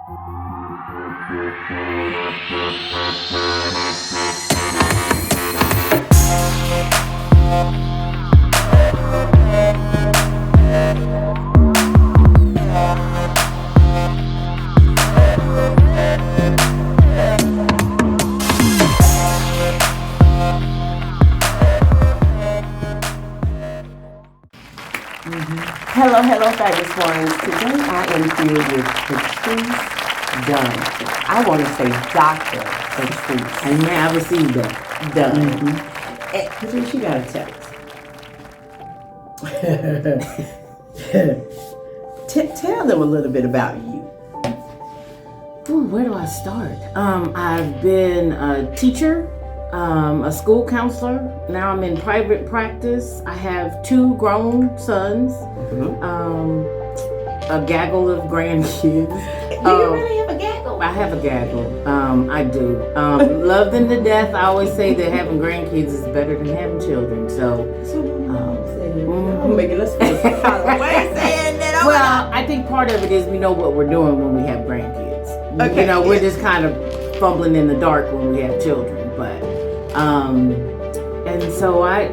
Hello, fabulous ones. Today I am here with Patrice Dunn. I want to say Dr. Patrice. And may I receive that? Dunn. And Patrice, you got to tell us. Tell them a little bit about you. Ooh, where do I start? I've been a teacher, a school counselor. Now I'm in private practice. I have 2 grown sons, a gaggle of grandkids. Do you really have a gaggle? I have a gaggle. I do. Love them to death. I always say that having grandkids is better than having children. So, I'm making us feel some kind of way saying that. Well, I think part of it is we know what we're doing when we have grandkids. Okay, We're just kind of fumbling in the dark when we have children, but and so I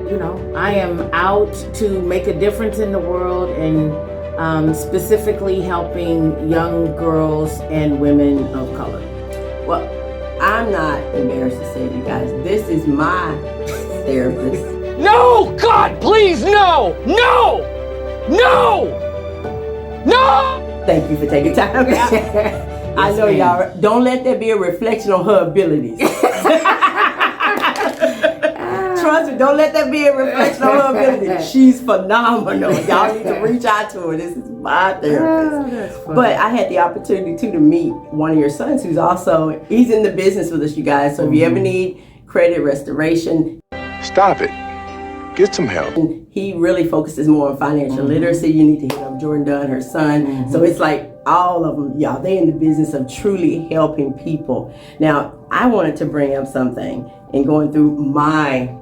am out to make a difference in the world, and specifically helping young girls and women of color. Well, I'm not embarrassed to say it, you guys. This is my therapist. No! God, please, no! No! No! No! Thank you for taking time out. I know y'all. Don't let that be a reflection on her abilities. Trust me, don't let that be a reflection on her abilities. She's phenomenal. Y'all need to reach out to her. This is my therapist. But I had the opportunity to meet one of your sons who's he's in the business with us, you guys. So if you ever need credit restoration, stop it. Get some help. He really focuses more on financial literacy. You need to hit up Jordan Dunn, her son. So it's like all of them, y'all, they in the business of truly helping people. Now, I wanted to bring up something in going through my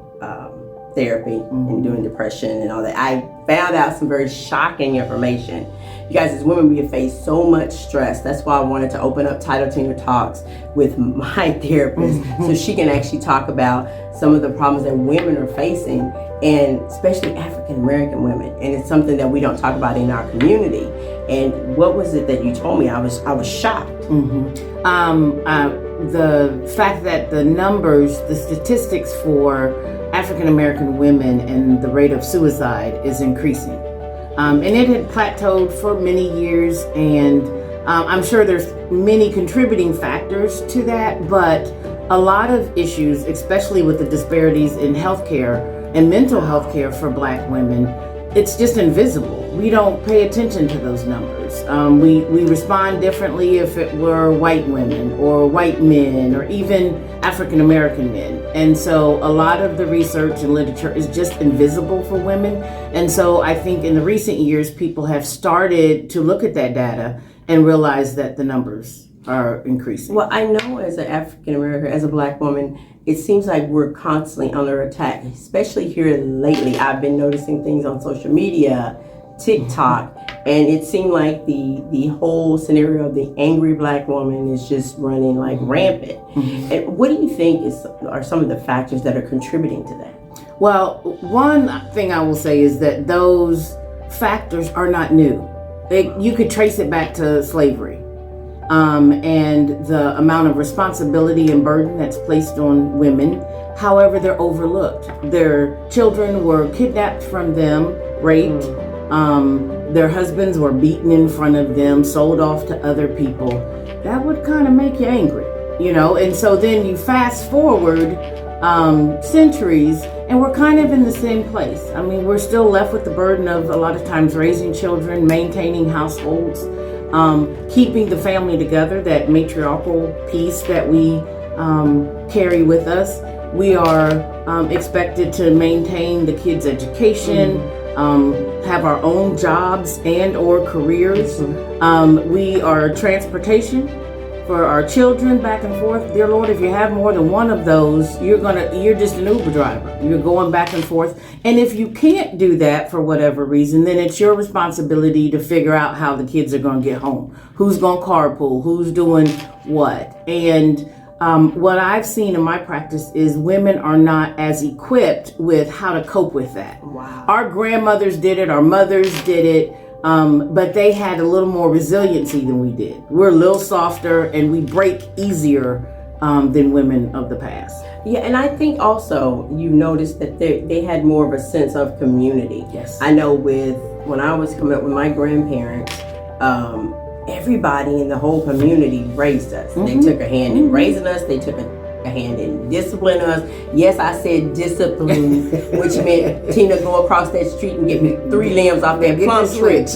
therapy and doing depression and all that. I found out some very shocking information. You guys, as women, we have faced so much stress. That's why I wanted to open up Title Tenure Talks with my therapist so she can actually talk about some of the problems that women are facing, and especially African American women. And it's something that we don't talk about in our community. And what was it that you told me? I was shocked. The fact that the statistics for African American women and the rate of suicide is increasing. And it had plateaued for many years, and I'm sure there's many contributing factors to that, but a lot of issues, especially with the disparities in healthcare and mental health care for Black women, it's just invisible. We don't pay attention to those numbers. We respond differently if it were white women or white men or even African American men. And so a lot of the research and literature is just invisible for women. And so I think in the recent years, people have started to look at that data and realize that the numbers are increasing. Well, I know as an African American, as a Black woman, it seems like we're constantly under attack, especially here lately. I've been noticing things on social media, TikTok, and it seemed like the whole scenario of the angry Black woman is just running like rampant. And what do you think are some of the factors that are contributing to that? Well, one thing I will say is that those factors are not new. You could trace it back to slavery. And the amount of responsibility and burden that's placed on women. However, they're overlooked. Their children were kidnapped from them, raped. Their husbands were beaten in front of them, sold off to other people. That would kind of make you angry, And so then you fast forward centuries, and we're kind of in the same place. I mean, we're still left with the burden of a lot of times raising children, maintaining households, keeping the family together, that matriarchal piece that we carry with us. We are expected to maintain the kids' education, have our own jobs and or careers. We are transportation for our children back and forth. Dear Lord, if you have more than one of those, you're just an Uber driver. You're going back and forth. And if you can't do that for whatever reason, then it's your responsibility to figure out how the kids are going to get home. Who's going to carpool? Who's doing what? And what I've seen in my practice is women are not as equipped with how to cope with that. Wow. Our grandmothers did it, our mothers did it, but they had a little more resiliency than we did. We're a little softer and we break easier than women of the past. Yeah, and I think also you noticed that they had more of a sense of community. Yes. I know when I was coming up with my grandparents, everybody in the whole community raised us. They took a hand in raising us. They took a hand in disciplining us. Yes, I said discipline, which meant Tina go across that street and get me 3 limbs off that plum tree.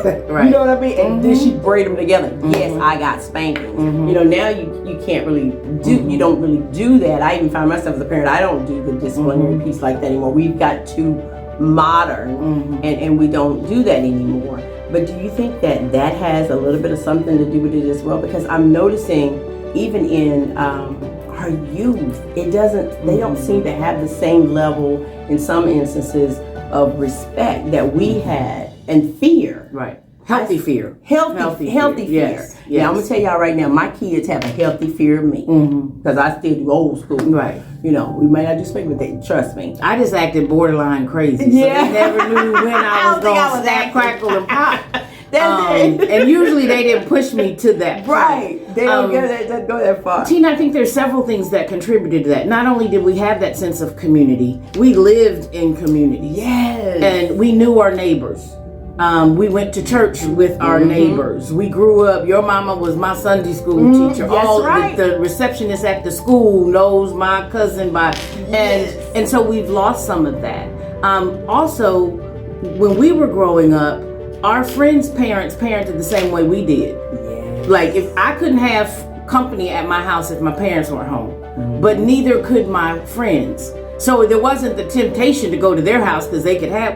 Right. You know what I mean? And then she braid them together. Yes, I got spankings. You know, now you can't really do, you don't really do that. I even find myself as a parent, I don't do the disciplinary piece like that anymore. We've got too modern and we don't do that anymore. But do you think that has a little bit of something to do with it as well? Because I'm noticing even in our youth, they don't seem to have the same level in some instances of respect that we had and fear. Right. Healthy fear. Healthy fear. Yes. Yeah, I'm gonna tell y'all right now, my kids have a healthy fear of me because I still do old school. Right. You know, we may not do speak, but they trust me. I just acted borderline crazy. Yeah. So they never knew when I was going to snap, crackle, and pop. And usually they didn't push me to that point. Right. They don't go that far. Tina, I think there's several things that contributed to that. Not only did we have that sense of community, we lived in community. Yes. And we knew our neighbors. We went to church with our neighbors. We grew up. Your mama was my Sunday school teacher. That's right. The receptionist at the school knows my cousin and so we've lost some of that. Also, when we were growing up, our friends' parents parented the same way we did. Yes. Like if I couldn't have company at my house if my parents weren't home, but neither could my friends. So there wasn't the temptation to go to their house because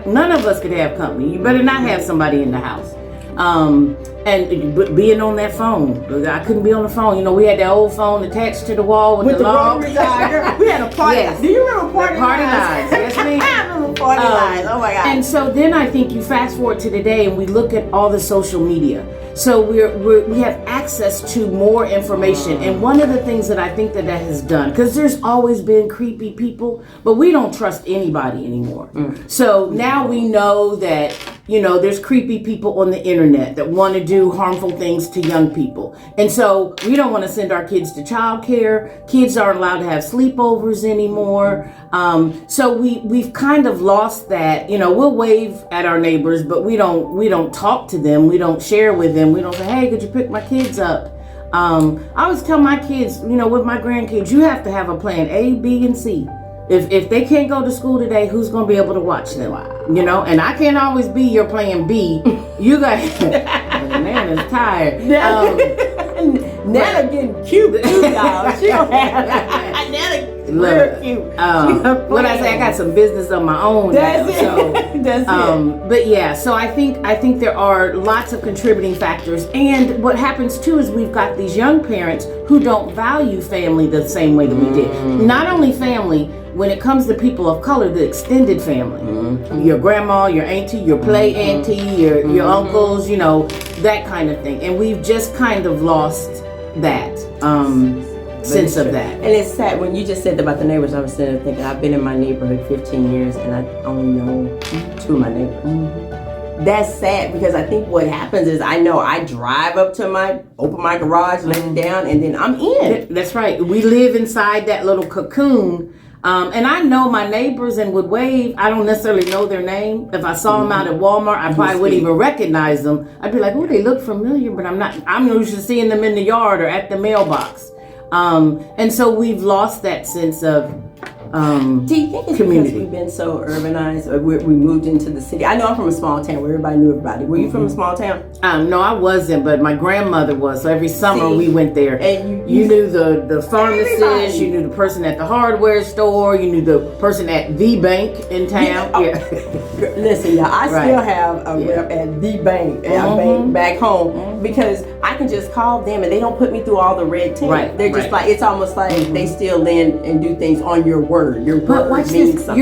none of us could have company. You better not have somebody in the house. And being on that phone, I couldn't be on the phone. You know, we had that old phone attached to the wall with the log. We had a party. Yes. Do you remember party lines? Yes, ma'am. I remember party lines. Oh my God. And so then I think you fast forward to today and we look at all the social media. So we have access to more information. And one of the things that I think that has done, because there's always been creepy people, but we don't trust anybody anymore. So now we know that, you know, there's creepy people on the internet that want to do harmful things to young people. And so we don't want to send our kids to childcare. Kids aren't allowed to have sleepovers anymore. So we've kind of lost that. You know, we'll wave at our neighbors, but we don't talk to them. We don't share with them. We don't say, hey, could you pick my kids up? I always tell my kids, you know, with my grandkids, you have to have a plan A, B, and C. If they can't go to school today, who's going to be able to watch them? You know, and I can't always be your plan B. You guys, Nana's tired. Nana getting cute too, y'all. She don't have Nana real cute. What I say, I got some business of my own. That's now, it. So, That's it. But yeah, so I think there are lots of contributing factors, and what happens too is we've got these young parents who don't value family the same way that we did. Not only family. When it comes to people of color, the extended family, your grandma, your auntie, your play auntie, your uncles, you know, that kind of thing. And we've just kind of lost that sense of that. And it's sad, when you just said about the neighbors, I was sitting there thinking, I've been in my neighborhood 15 years and I only know 2 of my neighbors. That's sad because I think what happens is I know I drive up to open my garage, let it down, and then I'm in. That's right. We live inside that little cocoon. And I know my neighbors and would wave. I don't necessarily know their name. If I saw them out at Walmart, I probably wouldn't even recognize them. I'd be like, oh, they look familiar, but I'm not. I'm used to seeing them in the yard or at the mailbox. And so we've lost that sense of Do you think it's community. because we've been so urbanized, or we moved into the city? I know I'm from a small town where everybody knew everybody. Were you from a small town? No, I wasn't, but my grandmother was. So every summer See, we went there. and you knew the pharmacist, everybody. you knew the person at the hardware store, you knew the person at the bank in town. Listen, y'all, I Right. still have a rep at the bank, at a bank back home, because I can just call them and they don't put me through all the red tape. Right, They're just right. like, it's almost like they still in and do things on your word. Your But word watch means this. something.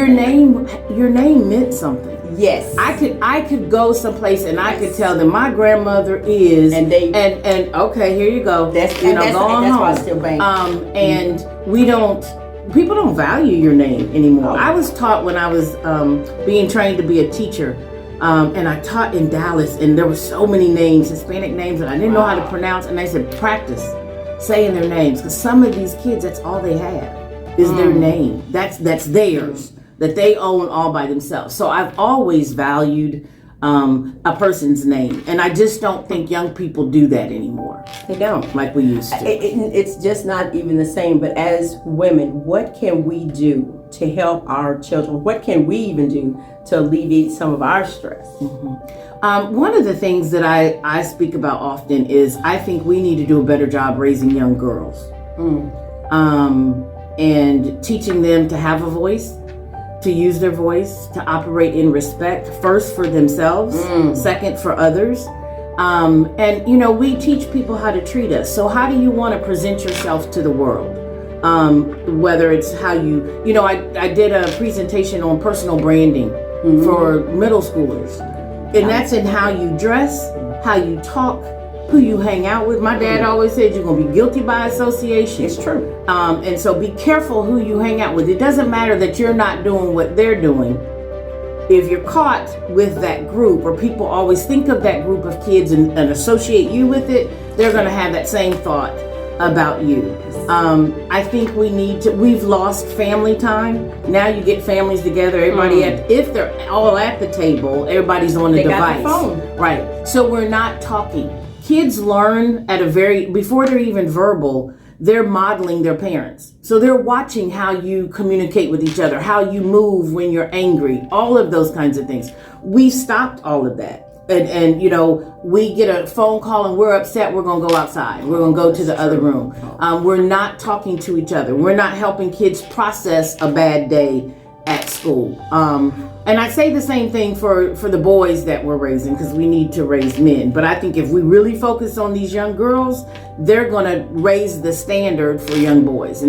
Your name meant something. Yes. I could go someplace and I could tell them my grandmother is, And they- and okay, here you go. That's- you and know, that's- go on and that's why I home. still bank. And people don't value your name anymore. Oh. I was taught when I was being trained to be a teacher, and I taught in Dallas, and there were so many names, Hispanic names, that I didn't know how to pronounce, and they said practice saying their names, because some of these kids, that's all they have is their name. That's theirs, that they own all by themselves. So I've always valued a person's name, and I just don't think young people do that anymore They don't. like we used to. It's just not even the same. But as women, what can we do to help our children? What can we even do to alleviate some of our stress? One of the things that I speak about often is I think we need to do a better job raising young girls, and teaching them to have a voice, to use their voice, to operate in respect, first for themselves, second for others. And you know, we teach people how to treat us. So how do you want to present yourself to the world? Whether it's how you know, I did a presentation on personal branding for middle schoolers. And that's in how you dress, how you talk, who you hang out with. My dad always said you're going to be guilty by association. It's true. And so be careful who you hang out with. It doesn't matter that you're not doing what they're doing. If you're caught with that group, or people always think of that group of kids and associate you with it, they're going to have that same thought about you. I think we've lost family time. Now you get families together, everybody if they're all at the table, everybody's on the device. Got the phone. Right. So we're not talking. Kids learn before they're even verbal, they're modeling their parents. So they're watching how you communicate with each other, how you move when you're angry, all of those kinds of things. We stopped all of that. And you know, we get a phone call and we're upset, we're going to go outside. We're going to go to the other room. We're not talking to each other. We're not helping kids process a bad day at school. And I say the same thing for the boys that we're raising, because we need to raise men. But I think if we really focus on these young girls, they're going to raise the standard for young boys.